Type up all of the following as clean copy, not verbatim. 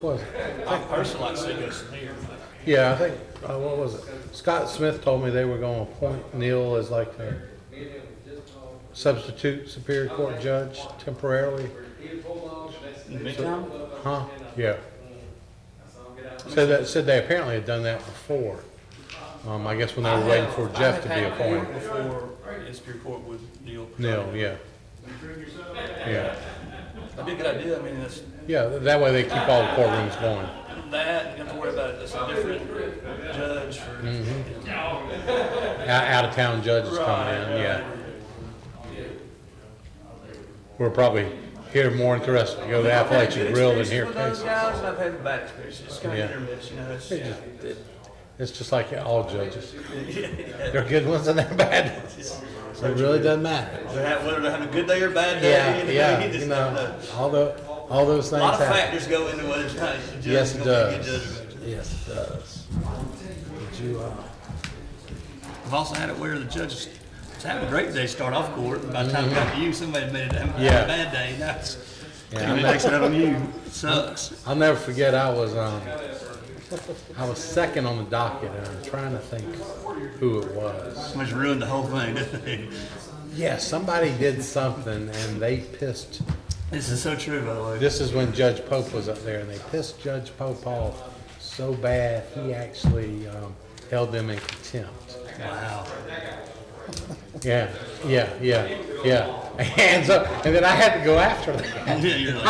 Was I personally like to see us here. yeah, I think what was it? Scott Smith told me they were going to appoint Neil as like a substitute Superior Court judge temporarily. Midtown? Huh? Yeah. Said they apparently had done that before. I guess when they were waiting for Jeff to be appointed. Before Superior Court with Neil. Neil, yeah. Yeah. That'd be a good idea. I mean, that's Yeah, that way they keep all the courtrooms going. that. You don't have to worry about it. It's a different judge for. Out of town judges coming in, yeah. We're probably here more interested to go to the Appalachian Grill than hear Those cases. guys, I've had bad experiences. It's kind of Yeah. hit or miss, you know. It's just like all judges. There are good ones and there are bad ones. It really doesn't matter. Whether they're having a good day or a bad day. Yeah, You just you don't know, know. all those A things lot of happen. factors go into whether it's not a judge. Yes, it is gonna be a good does. judge. Yes, it does. Did you, I've also had it where the judges was having a great day start off court, and by the time it got to you, somebody made it have a Yeah. bad day. Now it's Yeah, it makes it out on you. It sucks. I'll never forget, I was second on the docket, and I'm trying to think who it was. Somebody's ruined the whole thing, didn't they? Yeah, somebody did something, and they pissed. This is so true, by the way. This is when Judge Pope was up there, and they pissed Judge Pope off so bad, he actually held them in contempt. Wow. Yeah. And then I had to go after that. Yeah, you're like,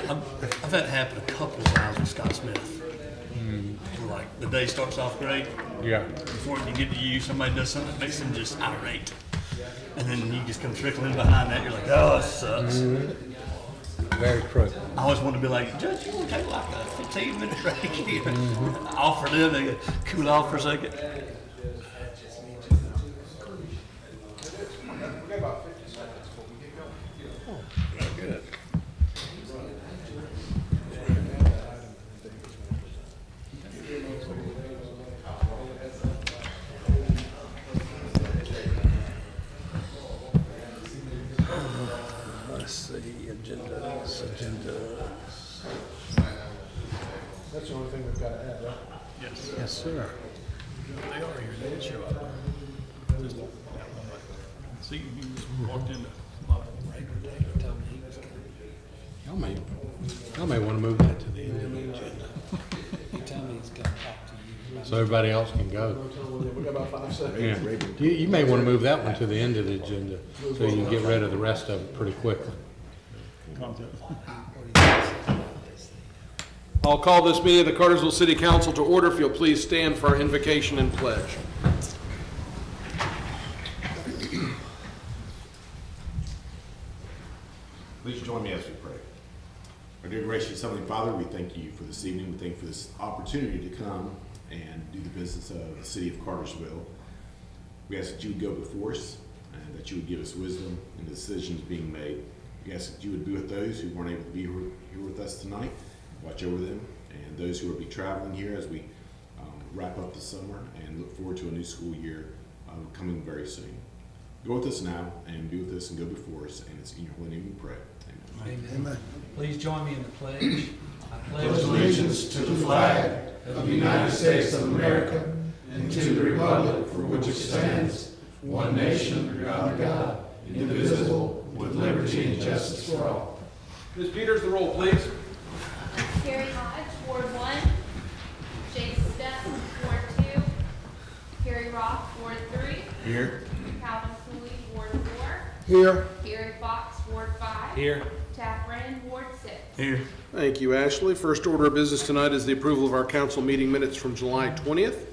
I've had it happen a couple of times with Scott Smith. Where, like, the day starts off great. Yeah. Before it can get to you, somebody does something that makes them just irate. And then you just come trickling behind that. You're like, oh, it sucks. Very crooked. I always want to be like, Judge, you want to take like a 15-minute break here? Offer them to cool off for a second. Good. Let's see, agendas. That's the only thing we've got to add, right? Yes. Yes, sir. They are here. They did show up. Just that one. See, you just walked into my regular day and told me he was coming. Y'all may want to move that to the end of the agenda, You tell me he's gonna talk to you. so everybody else can go. We got about 5 seconds. Yeah. You may want to move that one to the end of the agenda, so you can get rid of the rest of it pretty quickly. I'll call this meeting of the Cartersville City Council to order. If you'll please stand for our invocation and pledge. Please join me as we pray. Our dear gracious Heavenly Father, we thank you for this evening. We thank you for this opportunity to come and do the business of the city of Cartersville. We ask that you would go before us and that you would give us wisdom in the decisions being made. We ask that you would be with those who weren't able to be here with us tonight. Watch over them and those who will be traveling here as we wrap up the summer and look forward to a new school year coming very soon. Go with us now and be with us and go before us, and it's in your holy name we pray. Amen. Amen. Please join me in the pledge. I pledge Allegiance to the flag of the United States of America and to the republic for which it stands, one nation, under God, indivisible, with liberty and justice for all. Ms. Peters, the roll, please. Carrie Hodge, Ward 1. Jay Stepp, Ward 2. Carrie Roth, Ward 3. Here. Calvin Cooley, Ward 4. Here. Gary Fox, Ward 5. Here. Taft Brennan, Ward 6. Here. Thank you, Ashley. First order of business tonight is the approval of our council meeting minutes from July 20th.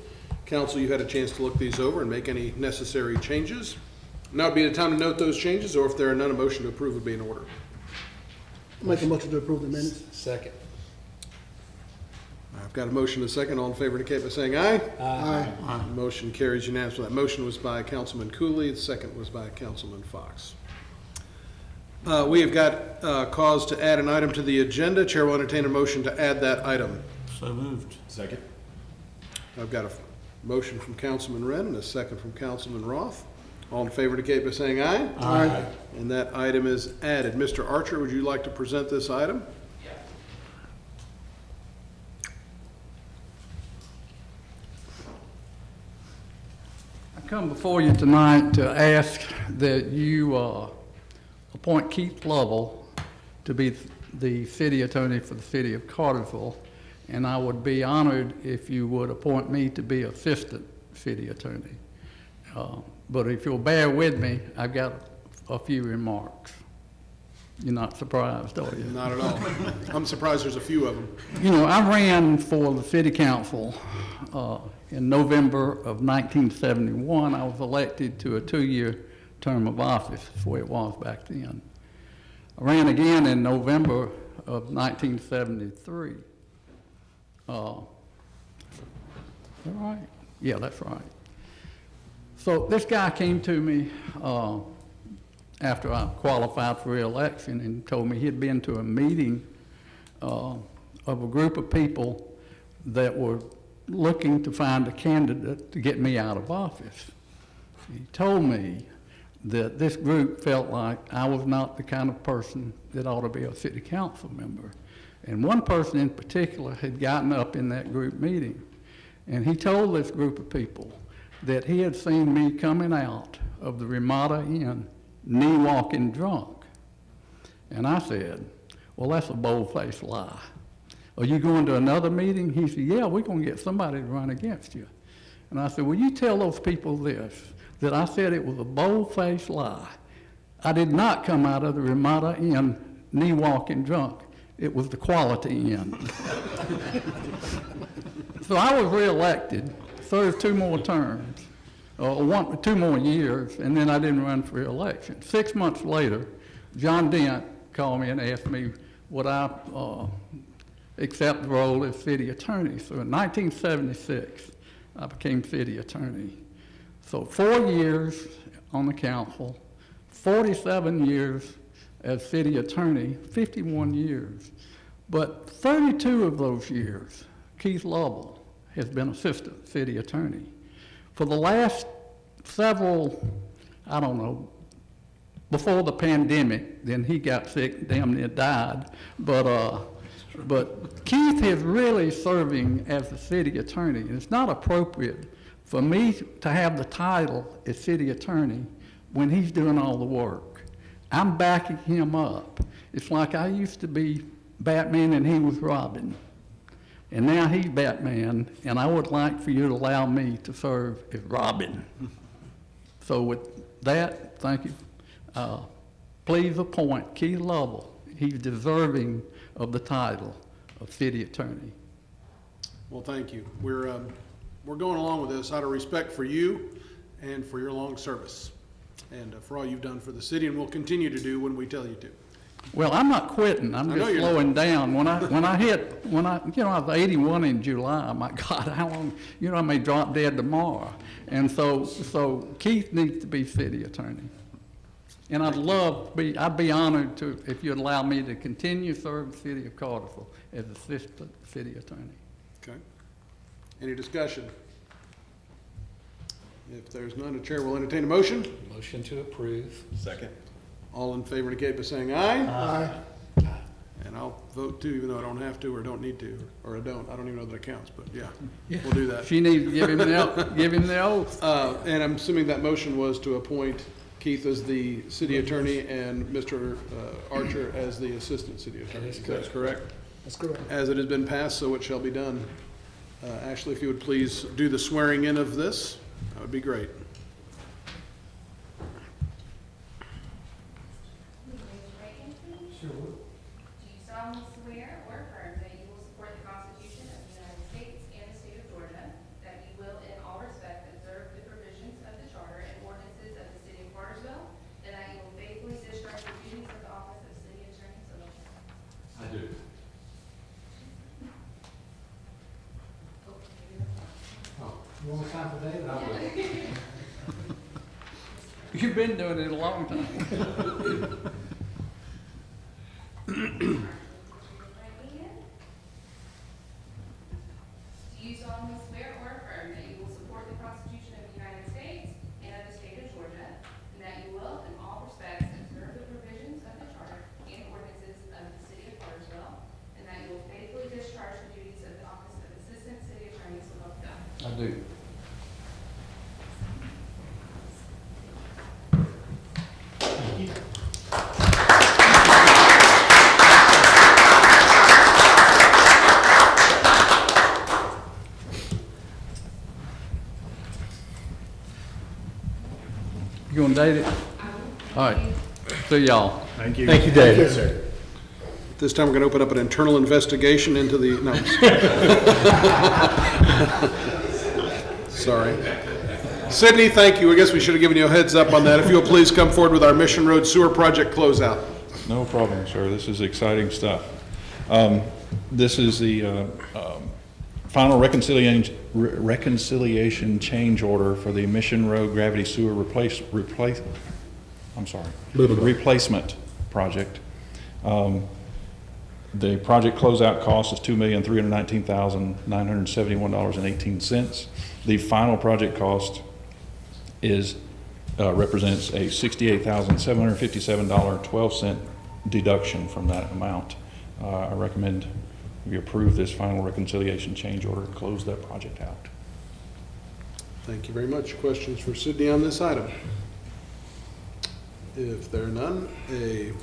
Council, you had a chance to look these over and make any necessary changes. Now would be the time to note those changes, or if there are none, a motion to approve would be in order. Make a motion to approve the minutes. Second. I've got a motion and a second. All in favor indicate by saying aye. Aye. Motion carries unanimously. That motion was by Councilman Cooley. The second was by Councilman Fox. We have got cause to add an item to the agenda. Chair will entertain a motion to add that item. So moved. Second. I've got a motion from Councilman Wren and a second from Councilman Roth. All in favor indicate by saying aye. Aye. And that item is added. Mr. Archer, would you like to present this item? Yeah, come before you tonight to ask that you appoint Keith Lovell to be the city attorney for the city of Cartersville, and I would be honored if you would appoint me to be assistant city attorney. But if you'll bear with me, I've got a few remarks. You're not surprised, are you? Not at all. I'm surprised there's a few of them. You know, I ran for the city council in November of 1971. I was elected to a 2-year term of office, that's the way it was back then. I ran again in November of 1973. Is that right? Yeah, that's right. So this guy came to me after I qualified for re-election and told me he'd been to a meeting of a group of people that were looking to find a candidate to get me out of office. He told me that this group felt like I was not the kind of person that ought to be a city council member. And one person in particular had gotten up in that group meeting, and he told this group of people that he had seen me coming out of the Ramada Inn knee walking drunk. And I said, well, that's a bold-faced lie. Are you going to another meeting? He said, yeah, we're going to get somebody to run against you. And I said, well, you tell those people this, that I said it was a bold-faced lie. I did not come out of the Ramada Inn knee walking drunk. It was the Quality Inn. So I was reelected, served 2 more terms. 2 more years, and then I didn't run for re-election. 6 months later, John Dent called me and asked me would I accept the role as city attorney. So in 1976, I became city attorney. So 4 years on the council, 47 years as city attorney, 51 years. But 32 of those years, Keith Lovell has been assistant city attorney. For the last several, I don't know, before the pandemic, then he got sick, damn near died. But Keith is really serving as the city attorney. And it's not appropriate for me to have the title as city attorney when he's doing all the work. I'm backing him up. It's like I used to be Batman and he was Robin. And now he's Batman, and I would like for you to allow me to serve as Robin. So with that, thank you. Please appoint Keith Lovell. He's deserving of the title of city attorney. Well, thank you. We're going along with this out of respect for you and for your long service and for all you've done for the city and will continue to do when we tell you to. Well, I'm not quitting. I'm just slowing down. When I was 81 in July. My God, how long? I may drop dead tomorrow. And so Keith needs to be city attorney. And I'd be honored to if you'd allow me to continue serving the city of Cartersville as assistant city attorney. Okay. Any discussion? If there's none, the chair will entertain a motion. Motion to approve. Second. All in favor indicate by saying aye. Aye. And I'll vote too, even though I don't have to or don't need to, or I don't even know that it counts, but yeah, we'll do that. She needs to give him the oath. And I'm assuming that motion was to appoint Keith as the city attorney and Mr. Archer as the assistant city attorney. That's correct? That's correct. As it has been passed, so it shall be done. Ashley, if you would please do the swearing in of this, that would be great. Do you solemnly swear or affirm that you will support the Constitution of the United States and the state of Georgia, that you will in all respects observe the provisions of the charter and ordinances of the city of Cartersville, and that you will faithfully discharge the duties of the office of city attorney? So help you God. I do. You want to sign for David? I will. You've been doing it a long time. Do you solemnly swear or affirm that you will support the Constitution of the United States and of the state of Georgia, and that you will, in all respects, observe the provisions of the charter and ordinances of the city of Cartersville, and that you will faithfully discharge the duties of the office of assistant city attorney? So help you God. I do. update it? All right, see y'all. Thank you. Thank you, David. This time, we're going to open up an internal investigation into the, no. Sorry. Sydney, thank you. I guess we should have given you a heads up on that. If you'll please come forward with our Mission Road Sewer Project closeout. No problem, sir. This is exciting stuff. This is the final reconciliation change order for the Mission Road Gravity Sewer replacement project. The project closeout cost is $2,319,971.18. The final project cost is represents a $68,757.12 deduction from that amount. I recommend we approve this final reconciliation change order and close that project out. Thank you very much. Questions for Sydney on this item? If there are none, a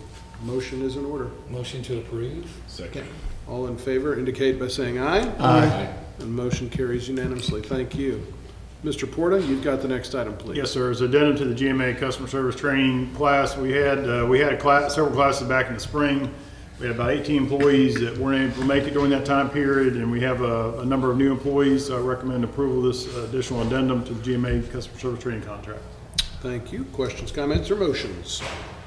motion is in order. Motion to approve? Second. All in favor indicate by saying aye. Aye. And motion carries unanimously. Thank you. Mr. Porta, you've got the next item, please. Yes, sir. As addendum to the GMA customer service training class, we had a class, several classes back in the spring. We had about 18 employees that weren't able to make it during that time period, and we have a number of new employees. So I recommend approval of this additional addendum to the GMA customer service training contract. Thank you. Questions, comments, or motions?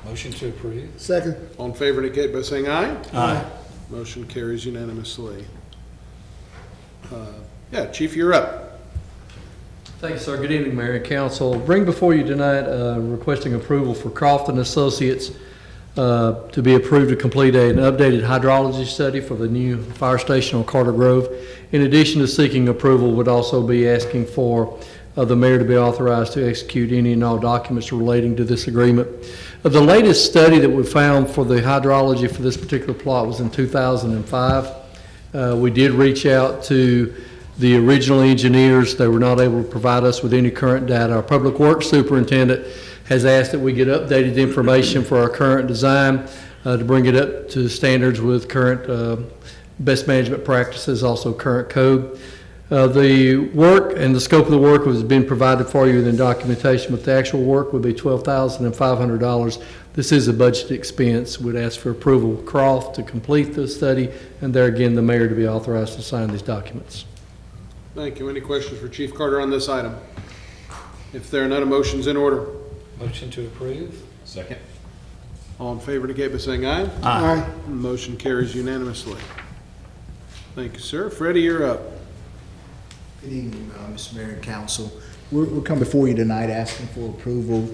Motion to approve? Second. All in favor indicate by saying aye. Aye. Motion carries unanimously. Yeah, Chief, you're up. Thank you, sir. Good evening, Mayor and Council. Bring before you tonight requesting approval for Crofton Associates to be approved to complete an updated hydrology study for the new fire station on Carter Grove. In addition to seeking approval, would also be asking for the mayor to be authorized to execute any and all documents relating to this agreement. The latest study that we found for the hydrology for this particular plot was in 2005. We did reach out to the original engineers. They were not able to provide us with any current data. Our public works superintendent has asked that we get updated information for our current design to bring it up to standards with current best management practices, also current code. The work and the scope of the work has been provided for you in the documentation, but the actual work would be $12,500. This is a budget expense. We'd ask for approval of Croft to complete the study, and there again, the mayor to be authorized to sign these documents. Thank you. Any questions for Chief Carter on this item? If there are none, a motion's in order. Motion to approve? Second. All in favor indicate by saying aye. Aye. Motion carries unanimously. Thank you, sir. Freddie, you're up. Good evening, Mr. Mayor and Council. We're coming before you tonight asking for approval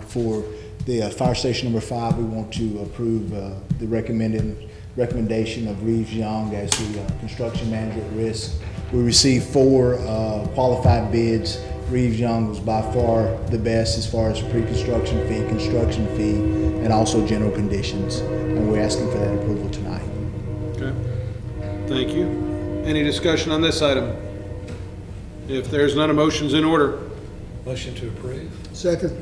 for the fire station number 5. We want to approve the recommendation of Reeves Young as the construction manager at risk. We received 4 qualified bids. Reeves Young was by far the best as far as pre-construction fee, construction fee, and also general conditions. And we're asking for that approval tonight. Okay. Thank you. Any discussion on this item? If there's none, a motion's in order. Motion to approve? Second.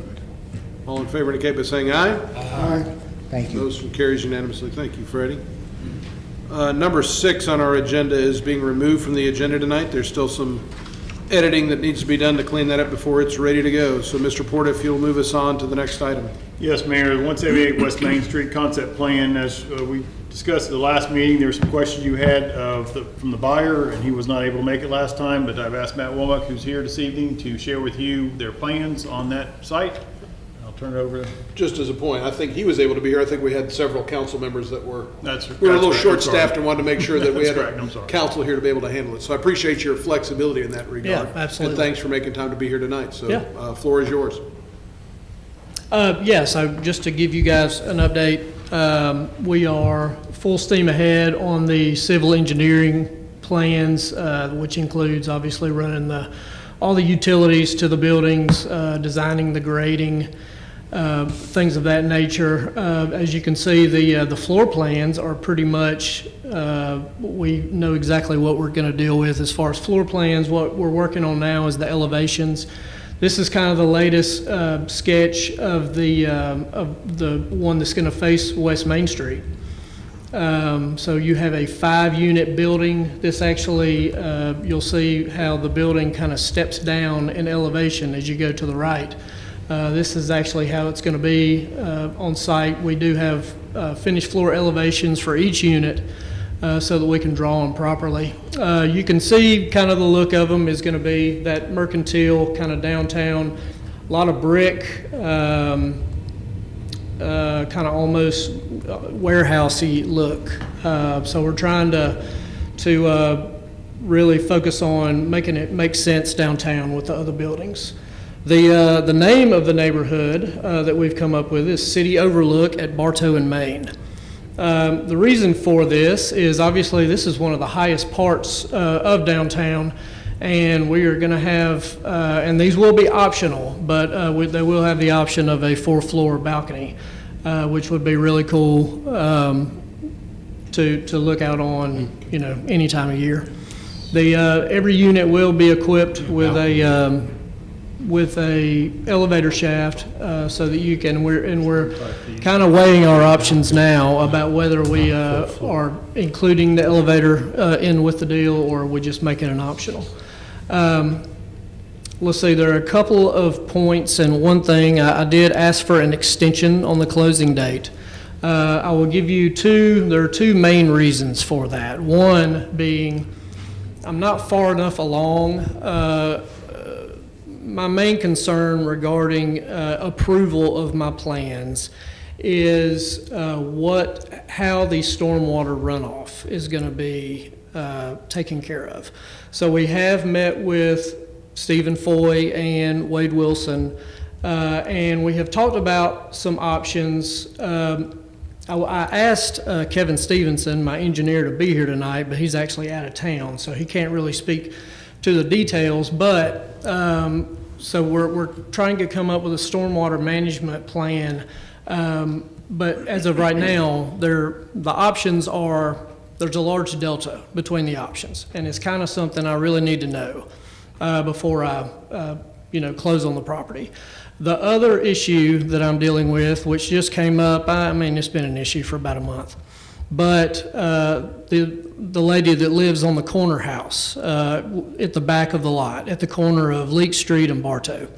All in favor indicate by saying aye. Aye. Thank you. Motion carries unanimously. Thank you, Freddie. Number 6 on our agenda is being removed from the agenda tonight. There's still some editing that needs to be done to clean that up before it's ready to go. So, Mr. Porta, if you'll move us on to the next item. Yes, Mayor, the 178 West Main Street concept plan, as we discussed at the last meeting, there were some questions you had from the buyer, and he was not able to make it last time, but I've asked Matt Womack, who's here this evening, to share with you their plans on that site. I'll turn it over to... Just as a point, I think he was able to be here. I think we had several council members that were... we were a little correct. I'm sorry. short-staffed and wanted to make sure that we had That's correct. I'm sorry. council here to be able to handle it. So I appreciate your flexibility in that regard. Yeah, absolutely. And thanks for making time to be here tonight. So, Yeah. Floor is yours. Yeah, so just to give you guys an update, we are full steam ahead on the civil engineering plans, which includes obviously running all the utilities to the buildings, designing the grading, things of that nature. As you can see, the floor plans are pretty much, we know exactly what we're going to deal with as far as floor plans. What we're working on now is the elevations. This is kind of the latest sketch of the one that's going to face West Main Street. So you have a 5-unit building. This actually, you'll see how the building kind of steps down in elevation as you go to the right. This is actually how it's going to be on site. We do have finished floor elevations for each unit so that we can draw them properly. You can see kind of the look of them is going to be that mercantile kind of downtown, a lot of brick, kind of almost warehousey look. So we're trying to really focus on making it make sense downtown with the other buildings. The name of the neighborhood that we've come up with is City Overlook at Bartow and Main. The reason for this is obviously this is one of the highest parts of downtown, and we are going to have, and these will be optional, but they will have the option of a 4-floor balcony, which would be really cool to look out on, you know, any time of year. Every unit will be equipped with a elevator shaft so that you can, we're kind of weighing our options now about whether we are including the elevator in with the deal or we just make it an optional. Let's see, there are a couple of points, and one thing, I did ask for an extension on the closing date. I will give you there are two main reasons for that. One being, I'm not far enough along. My main concern regarding approval of my plans is how the stormwater runoff is going to be taken care of. So we have met with Stephen Foy and Wade Wilson, and we have talked about some options. I asked Kevin Stevenson, my engineer, to be here tonight, but he's actually out of town, so he can't really speak to the details. But so we're trying to come up with a stormwater management plan. But as of right now, the options are, there's a large delta between the options, and it's kind of something I really need to know before I close on the property. The other issue that I'm dealing with, which just came up, I mean, it's been an issue for about a month, but the lady that lives on the corner house at the back of the lot, at the corner of Leek Street and Bartow.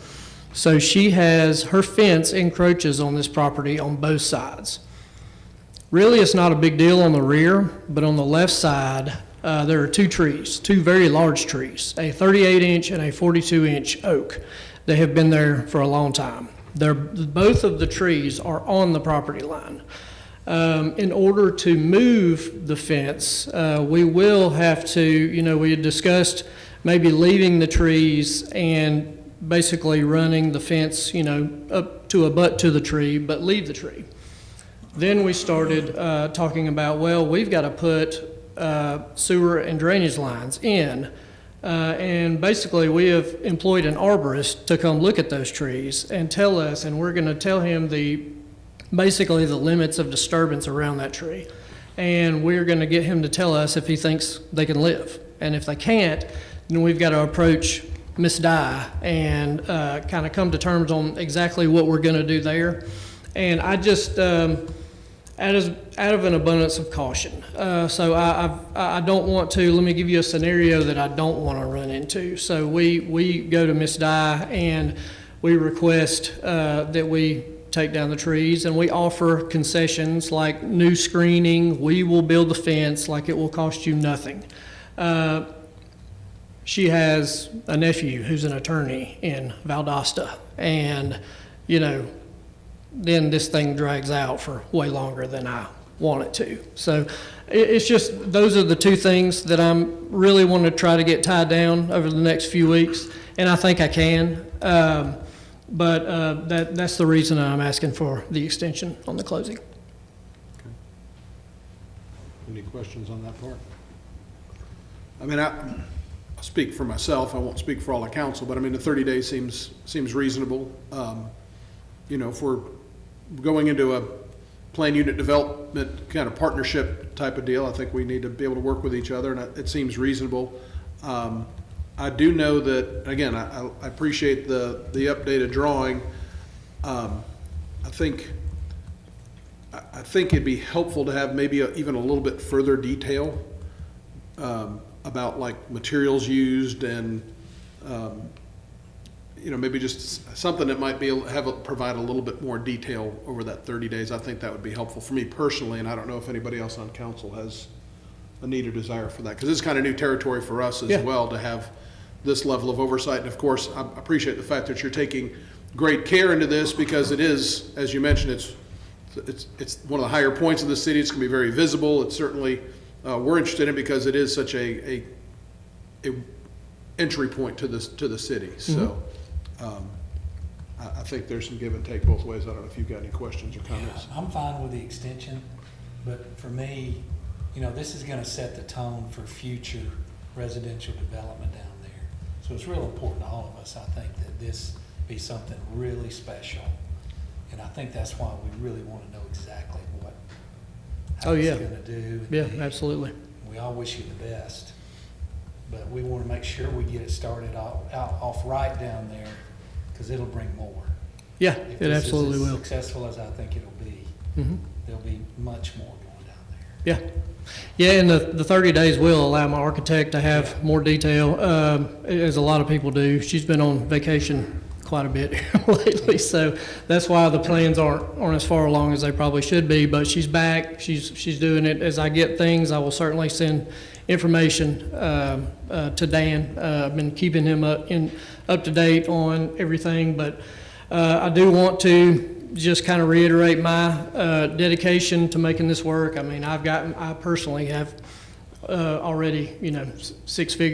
So her fence encroaches on this property on both sides. Really, it's not a big deal on the rear, but on the left side, there are two trees, two very large trees, a 38-inch and a 42-inch oak. They have been there for a long time. Both of the trees are on the property line. In order to move the fence, we will have to, we had discussed maybe leaving the trees and basically running the fence, up to abut to the tree, but leave the tree. Then we started talking about, well, we've got to put sewer and drainage lines in. And basically, we have employed an arborist to come look at those trees and tell us, and we're going to tell him basically the limits of disturbance around that tree. And we're going to get him to tell us if he thinks they can live. And if they can't, then we've got to approach Ms. Dye and kind of come to terms on exactly what we're going to do there. And I just, out of an abundance of caution. So I don't want to, let me give you a scenario that I don't want to run into. So we go to Ms. Dye and we request that we take down the trees, and we offer concessions like new screening. We will build the fence, like it will cost you nothing. She has a nephew who's an attorney in Valdosta, and then this thing drags out for way longer than I want it to. So it's just, those are the two things that I'm really wanting to try to get tied down over the next few weeks, and I think I can. But that's the reason I'm asking for the extension on the closing. Okay. Any questions on that part? I mean, I'll speak for myself. I won't speak for all the council, but I mean, the 30 days seems reasonable. If we're going into a plan unit development kind of partnership type of deal, I think we need to be able to work with each other, and it seems reasonable. I do know that, again, I appreciate the updated drawing. I think it'd be helpful to have maybe even a little bit further detail about like materials used and maybe just something that might provide a little bit more detail over that 30 days. I think that would be helpful for me personally, and I don't know if anybody else on council has a need or desire for that, because it's kind of new territory for us as well to have this level of oversight. And of course, I appreciate the fact that you're taking great care into this, because it is, as you mentioned, it's one of the higher points of the city. It's going to be very visible. It's certainly, we're interested in it because it is such a entry point to the city. So I think there's some give and take both ways. I don't know if you've got any questions or comments. I'm fine with the extension, but for me, this is gonna set the tone for future residential development down there. So it's real important to all of us, I think, that this be something really special. And I think that's why we really wanna know exactly how it's gonna do. Yeah, absolutely. We all wish you the best, but we wanna make sure we get it started off right down there, because it'll bring more. Yeah, If it this absolutely is as will. successful as I think it'll be, there'll be much more going down there. Yeah. Yeah, and the 30 days will allow my architect to have more detail, as a lot of people do. She's been on vacation quite a bit lately, so that's why the plans aren't as far along as they probably should be, but she's back. She's doing it. As I get things, I will certainly send information to Dan. I've been keeping him up to date on everything, but I do want to just kind of reiterate my dedication to making this work. I mean, I personally have already,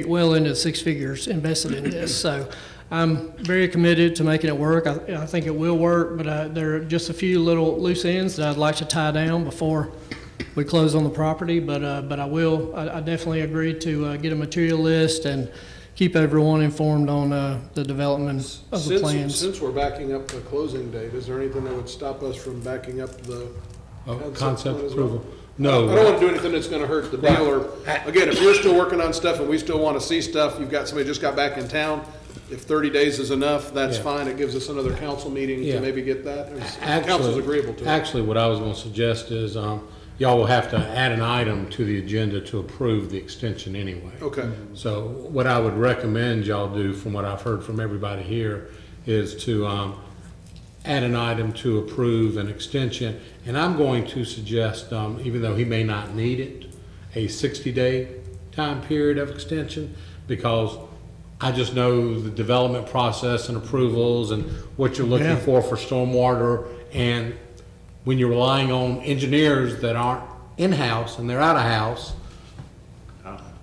well into 6 figures invested in this, so I'm very committed to making it work. I think it will work, but there are just a few little loose ends that I'd like to tie down before we close on the property. But I definitely agree to get a material list and keep everyone informed on the development of the plans. Since we're backing up the closing date, is there anything that would stop us from backing up the Concept plan as approval. well? No. I don't want to do anything that's going to hurt the deal. Or again, if you're still working on stuff and we still want to see stuff, you've got somebody just got back in town. If 30 days is enough, that's fine. It gives us another council meeting to maybe get that. If the council's agreeable to it. Actually, what I was going to suggest is y'all will have to add an item to the agenda to approve the extension anyway. Okay. So what I would recommend y'all do, from what I've heard from everybody here, is to add an item to approve an extension. And I'm going to suggest, even though he may not need it, a 60-day time period of extension, because I just know the development process and approvals and what you're looking for stormwater. And when you're relying on engineers that aren't in-house and they're out-of-house,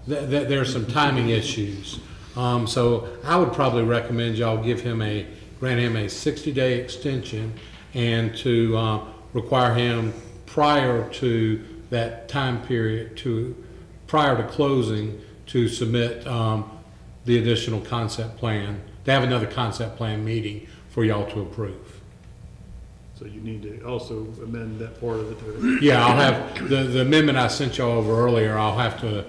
there's some timing issues. So I would probably recommend y'all grant him a 60-day extension, and to require him prior to that time period, prior to closing, to submit the additional concept plan, to have another concept plan meeting for y'all to approve. So you need to also amend that part of it. Yeah, I'll have, the amendment I sent y'all over earlier, I'll have to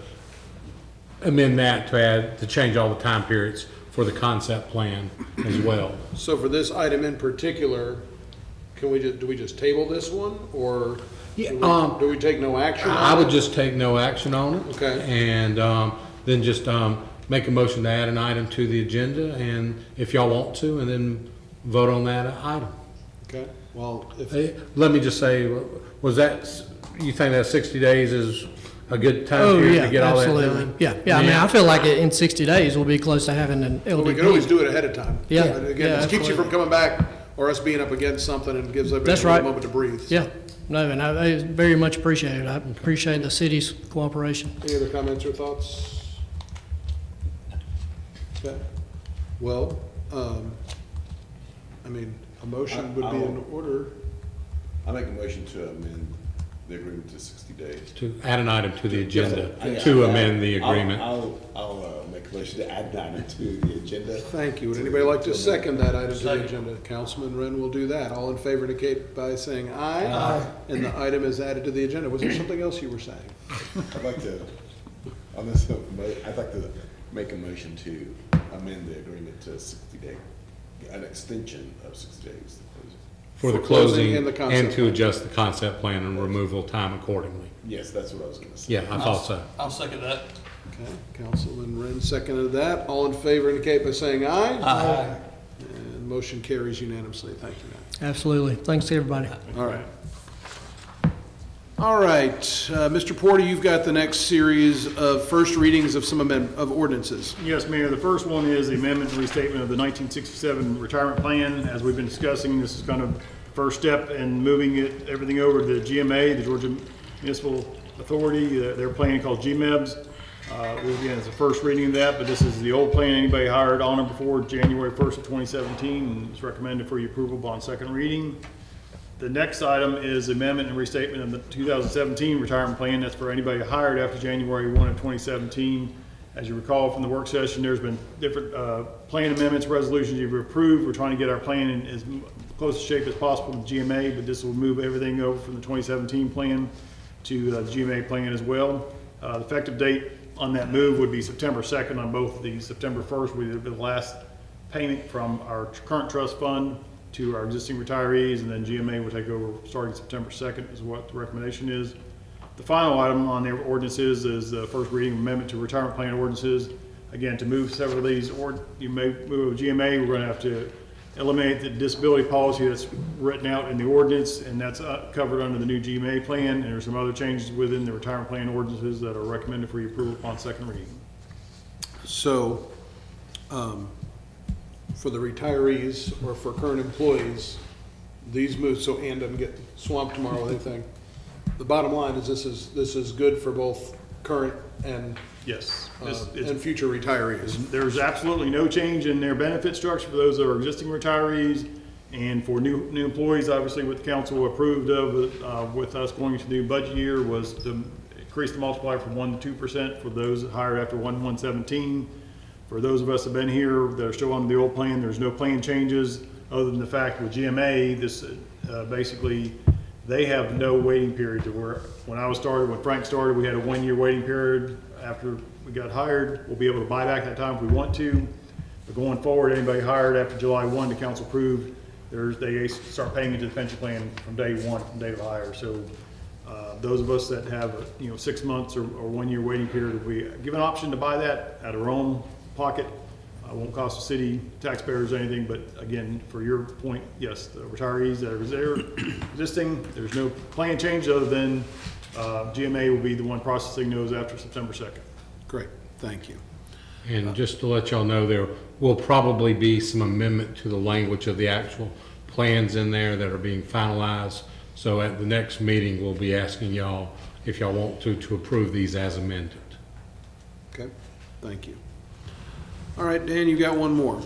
amend that to change all the time periods for the concept plan as well. So for this item in particular, do we just table this one, or do we take no action on it? I would just take no action on it. Okay. And then just make a motion to add an item to the agenda, and if y'all want to, and then vote on that item. Okay, well, Let me just say, you think that 60 days is a good time period to get all that done? Absolutely. Yeah. I mean, I feel like in 60 days, we'll be close to having an LDP. well, we can always do it ahead of time. Yeah. Again, it keeps you from coming back or us being up against something, and gives everybody That's right. a moment to breathe. Yeah. No, and I very much appreciate it. I appreciate the city's cooperation. Any other comments or thoughts? Okay. Well, I mean, a motion would be in order. I make a motion to amend the agreement to 60 days. To add an item to the agenda, to amend the agreement. I'll make a motion to add an item to the agenda. Thank you. Would anybody like to second that item to the agenda? Councilman Wren will do that. All in favor indicate by saying aye. Aye. And the item is added to the agenda. Was there something else you were saying? I'd like to, on this, I'd like to make a motion to amend the agreement to 60 day, an extension of 60 days. For the closing and the concept and to adjust the concept plan and removal time accordingly. Yes, that's what I was gonna say. Yeah, I thought so. I'll second that. Okay, Councilman Wren seconded that. All in favor indicate by saying aye. Aye. And motion carries unanimously. Thank you, Matt. Absolutely. Thanks to everybody. All right. All right, Mr. Porter, you've got the next series of first readings of some of ordinances. Yes, Mayor. The first one is the amendment and restatement of the 1967 retirement plan. As we've been discussing, this is kind of the first step in moving everything over to the GMA, the Georgia Municipal Authority, their plan called GMEBS. Again, it's the first reading of that, but this is the old plan anybody hired on or before January 1st of 2017, and it's recommended for your approval upon second reading. The next item is amendment and restatement of the 2017 retirement plan. That's for anybody hired after January 1 of 2017. As you recall from the work session, there's been different plan amendments, resolutions you've approved. We're trying to get our plan in as close a shape as possible to GMA, but this will move everything over from the 2017 plan to the GMA plan as well. The effective date on that move would be September 2nd on both of these. September 1st would be the last payment from our current trust fund to our existing retirees, and then GMA will take over starting September 2nd is what the recommendation is. The final item on their ordinances is the first reading amendment to retirement plan ordinances. Again, to move several of these, you may move GMA, we're going to have to eliminate the disability policy that's written out in the ordinance, and that's covered under the new GMA plan. And there's some other changes within the retirement plan ordinances that are recommended for your approval upon second reading. So, for the retirees or for current employees, these moves, so Ann doesn't get swamped tomorrow with anything. The bottom line is this is good for both current and yes, and future retirees. There's absolutely no change in their benefit structure for those that are existing retirees, and for new employees. Obviously, what the council approved of with us going into the new budget year was to increase the multiplier from 1% to 2% for those hired after 1/1/17. For those of us that have been here that are still on the old plan, there's no plan changes other than the fact with GMA, this basically they have no waiting period to where when Frank started, we had a 1-year waiting period after we got hired. We'll be able to buy back that time if we want to. But going forward, anybody hired after July 1, the council approved, they start paying into the pension plan from day one, from date of hire. So those of us that have 6 months or 1-year waiting period, we give an option to buy that at our own pocket. Won't cost the city taxpayers anything, but again, for your point, yes, the retirees that are there existing, there's no plan change other than GMA will be the one processing those after September 2nd. Great, thank you. And just to let y'all know, there will probably be some amendment to the language of the actual plans in there that are being finalized. So at the next meeting, we'll be asking y'all if y'all want to approve these as amended. Okay, thank you. All right, Dan, you got one more.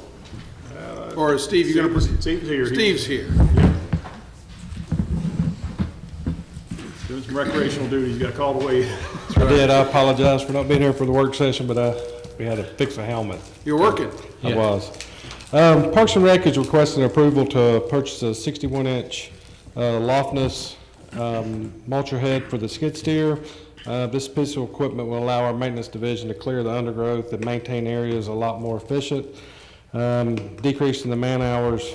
Or Steve, you're going to proceed? Steve's here. Steve's here. Doing some recreational duties, got called away. I did. I apologize for not being here for the work session, but we had to fix a helmet. You're working? I was. Parks and Rec is requesting approval to purchase a 61-inch Lofness mulcher head for the skid steer. This piece of equipment will allow our maintenance division to clear the undergrowth and maintain areas a lot more efficient, decreasing the man hours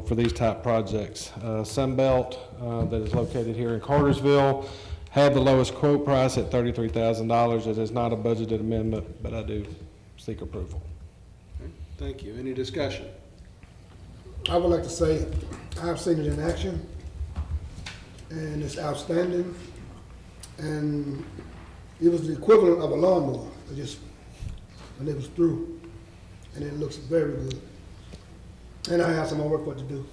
for these type projects. Sunbelt, that is located here in Cartersville, had the lowest quote price at $33,000. It is not a budgeted amendment, but I do seek approval. Okay, thank you. Any discussion? I would like to say I've seen it in action, and it's outstanding. And it was the equivalent of a lawnmower, when it was through, and it looks very good. And I have some more work for it to do.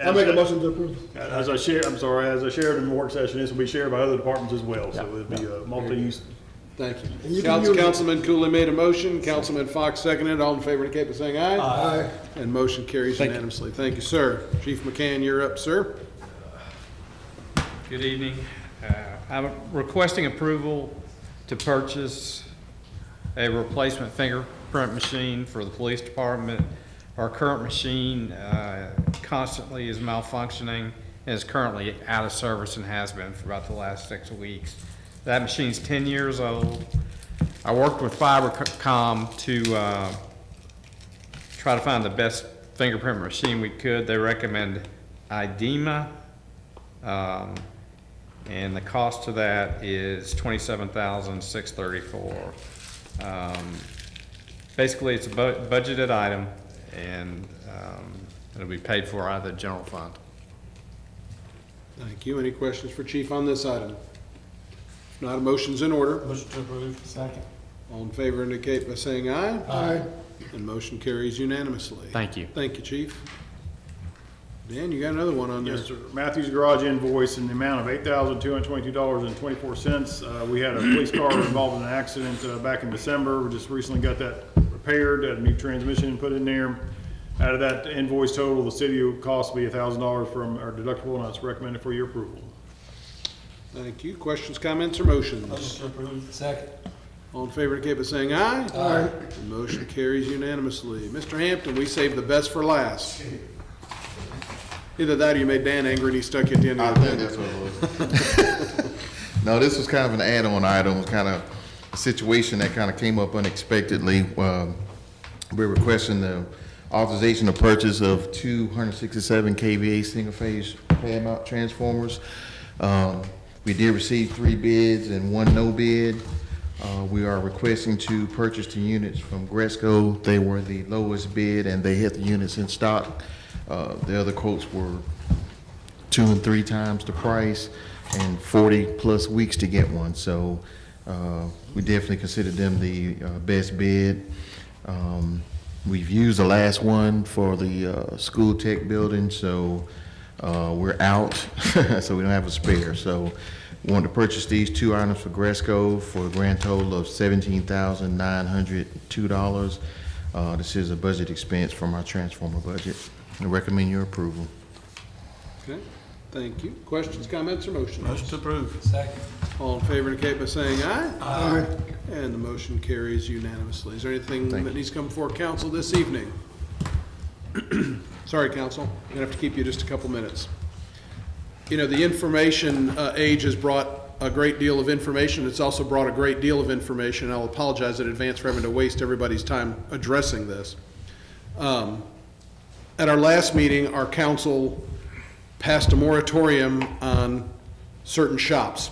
I make a motion to approve. As I shared in the work session, this will be shared by other departments as well, so it'll be a multi-use. Thank you. Councilman Cooley made a motion. Councilman Fox seconded. All in favor indicate by saying aye. Aye. And motion carries unanimously. Thank you, sir. Chief McCann, you're up, sir. Good evening. I'm requesting approval to purchase a replacement fingerprint machine for the police department. Our current machine constantly is malfunctioning and is currently out of service and has been for about the last 6 weeks. That machine's 10 years old. I worked with Fibercom to try to find the best fingerprint machine we could. They recommend IDEMA. And the cost of that is $27,634. basically, it's a budgeted item, and it'll be paid for out of the general fund. Thank you. Any questions for Chief on this item? If not, a motion's in order. Motion to approve. Second. All in favor indicate by saying aye. Aye. And motion carries unanimously. Thank you. Thank you, Chief. Dan, you got another one on there. Yes, sir. Matthews Garage invoice in the amount of $8,222.24. We had a police car involved in an accident back in December. We just recently got that repaired, had a new transmission put in there. Out of that invoice total, the city will cost me $1,000 from our deductible, and that's recommended for your approval. Thank you. Questions, comments, or motions? Motion to approve. Second. All in favor indicate by saying aye. Aye. The motion carries unanimously. Mr. Hampton, we saved the best for last. Either that or you made Dan angry and he stuck you at the end I of the think that's what it was. No, this was kind of an add-on item. It was kind of a situation that kind of came up unexpectedly. We're requesting the authorization of purchase of 267 kVA single-phase pad mount transformers. We did receive 3 bids and 1 no bid. We are requesting to purchase the units from Gresco. They were the lowest bid and they had the units in stock. The other quotes were 2 and 3 times the price and 40+ weeks to get one. So we definitely consider them the best bid. We've used the last one for the school tech building, so we're out, so we don't have a spare. So we want to purchase these 2 items for Gresco for a grand total of $17,902. This is a budget expense from our transformer budget. I recommend your approval. Okay, thank you. Questions, comments, or motions? Motion to approve. Second. All in favor indicate by saying aye. Aye. And the motion carries unanimously. Is there anything Thank that you. needs to come before council this evening? Sorry, council, I'm gonna have to keep you just a couple minutes. You know, the information age has brought a great deal of information. It's also brought a great deal of information. I'll apologize in advance for having to waste everybody's time addressing this. At our last meeting, our council passed a moratorium on certain shops,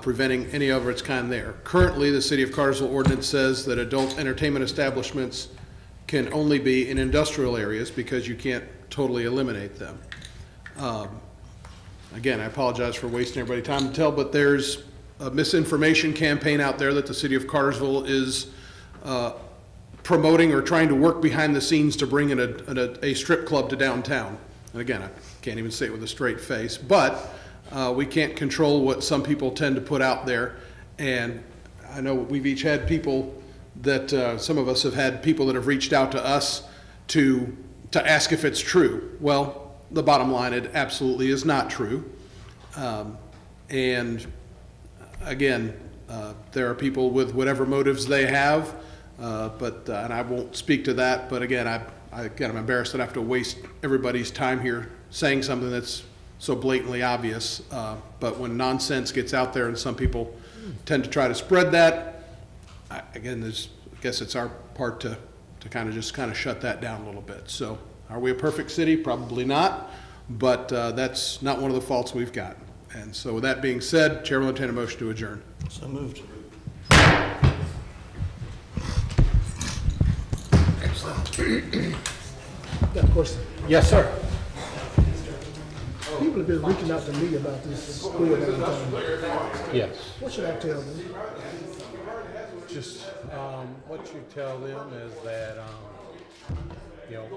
preventing any of its kind there. Currently, the City of Cartersville ordinance says that adult entertainment establishments can only be in industrial areas because you can't totally eliminate them. Again, I apologize for wasting everybody's time to tell, but there's a misinformation campaign out there that the City of Cartersville is promoting or trying to work behind the scenes to bring in a strip club to downtown. And again, I can't even say it with a straight face, but we can't control what some people tend to put out there. And I know we've each had people that, some of us have had people that have reached out to us to ask if it's true. Well, the bottom line, it absolutely is not true. And again, there are people with whatever motives they have, and I won't speak to that, but again, I'm embarrassed that I have to waste everybody's time here saying something that's so blatantly obvious. But when nonsense gets out there and some people tend to try to spread that, I guess it's our part to kind of shut that down a little bit. So are we a perfect city? Probably not, but that's not one of the faults we've got. And so with that being said, Chair will entertain a motion to adjourn. So moved. Got a question. Yes, sir. People have been reaching out to me about this school downtown. Yes. What should I tell them? Just, what you tell them is that, you know,